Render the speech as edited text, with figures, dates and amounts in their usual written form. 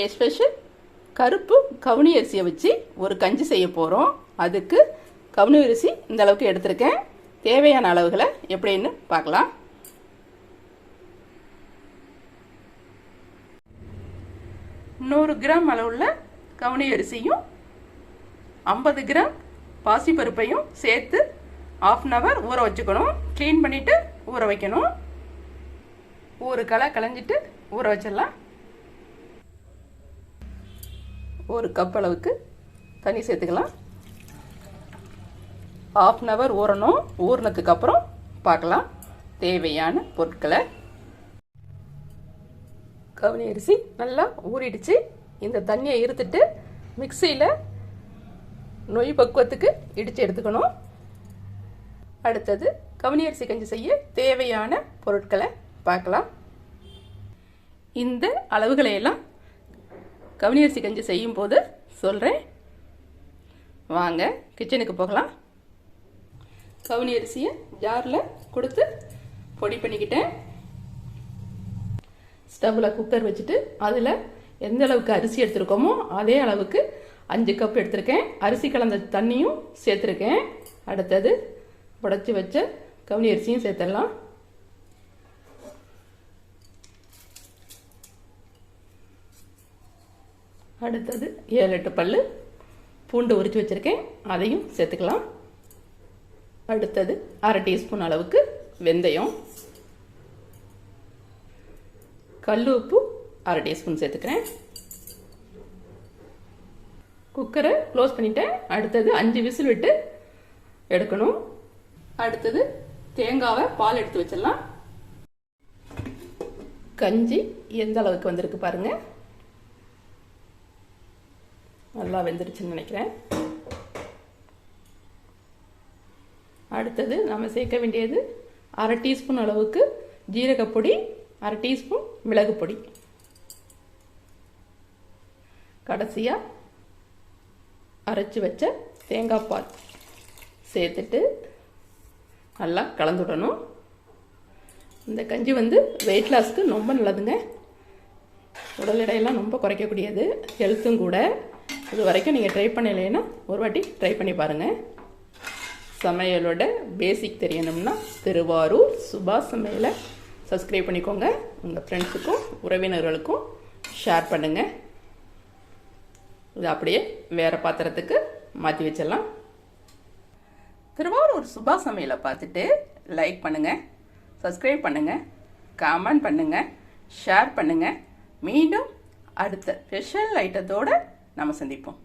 Today special கருப்பு கவுனி அரிசியை வச்சு ஒரு கஞ்சி செய்ய போகிறோம். அதுக்கு கவுனி அரிசி இந்த அளவுக்கு எடுத்திருக்கேன். தேவையான அளவுகளை எப்படின்னு பார்க்கலாம். நூறு கிராம் அளவுள்ள கவுனி அரிசியும் 50 கிராம் பாசிப்பருப்பையும் சேர்த்து 1/2 hour ஊற வச்சுக்கணும். க்ளீன் பண்ணிவிட்டு ஊற வைக்கணும். ஒரு களை களைஞ்சிட்டு ஊற வச்சிடலாம். ஒரு கப் அளவுக்கு தண்ணி சேர்த்துக்கலாம். 1/2 hour ஊறணும். ஊறினதுக்கு அப்புறம் பார்க்கலாம் தேவையான பொருட்களை. கவுனி அரிசி நல்லா ஊறிடுச்சு. இந்த தண்ணியை இருத்துட்டு மிக்சியில் நொய் பக்குவத்துக்கு இடித்து எடுத்துக்கணும். அடுத்தது கவுனி அரிசி கஞ்சி செய்ய தேவையான பொருட்களை பார்க்கலாம். இந்த அளவுகளை எல்லாம் கவுனி அரிசி கஞ்சி செய்யும் போது சொல்கிறேன். வாங்க கிச்சனுக்கு போகலாம். கவுனி அரிசியை ஜாரில் கொடுத்து பொடி பண்ணிக்கிட்டேன். ஸ்டவ்வில் குக்கர் வச்சுட்டு அதில் எந்த அளவுக்கு அரிசி எடுத்துருக்கோமோ அதே அளவுக்கு 5 கப் எடுத்திருக்கேன். அரிசி கலந்த தண்ணியும் சேர்த்துருக்கேன். அடுத்தது உடைச்சி வச்ச கவுனி அரிசியும் சேர்த்துடலாம். அடுத்தது 7-8 பல்லு பூண்டு உரித்து வச்சுருக்கேன், அதையும் சேர்த்துக்கலாம். அடுத்தது 1/2 டீஸ்பூன் அளவுக்கு வெந்தயம், கல் உப்பு 1/2 டீஸ்பூன் சேர்த்துக்கிறேன். குக்கரை க்ளோஸ் பண்ணிட்டேன். அடுத்தது 5 விசில் விட்டு எடுக்கணும். அடுத்தது தேங்காவை பால் எடுத்து வச்சிடலாம். கஞ்சி எந்த அளவுக்கு வந்திருக்கு பாருங்க. நல்லா வெந்துருச்சுன்னு நினைக்கிறேன். அடுத்தது நம்ம சேர்க்க வேண்டியது 1/2 டீஸ்பூன் அளவுக்கு ஜீரகப்பொடி, 1/2 டீஸ்பூன் மிளகு பொடி. கடைசியாக அரைச்சி வச்ச தேங்காய் பால் சேர்த்துட்டு நல்லா கலந்துடணும். இந்த கஞ்சி வெயிட் லாஸ்க்கு ரொம்ப நல்லதுங்க. உடல் எடையெல்லாம் ரொம்ப குறைக்கக்கூடியது, ஹெல்த்தும் கூட. இது வரைக்கும் நீங்கள் ட்ரை பண்ணலைன்னா ஒரு வாட்டி ட்ரை பண்ணி பாருங்கள். சமையலோட பேசிக் தெரியணும்னா திருவாரூர் சுபா சமையலை சப்ஸ்கிரைப் பண்ணிக்கோங்க. உங்கள் ஃப்ரெண்ட்ஸுக்கும் உறவினர்களுக்கும் ஷேர் பண்ணுங்கள். இது அப்படியே வேறு பாத்திரத்துக்கு மாற்றி வச்சிடலாம். திருவாரூர் சுபா சமையலை பார்த்துட்டு லைக் பண்ணுங்கள், சப்ஸ்கிரைப் பண்ணுங்கள், கமெண்ட் பண்ணுங்கள், ஷேர் பண்ணுங்கள். மீண்டும் அடுத்த ஸ்பெஷல் ஐட்டத்தோடு நம்ம சந்திப்போம்.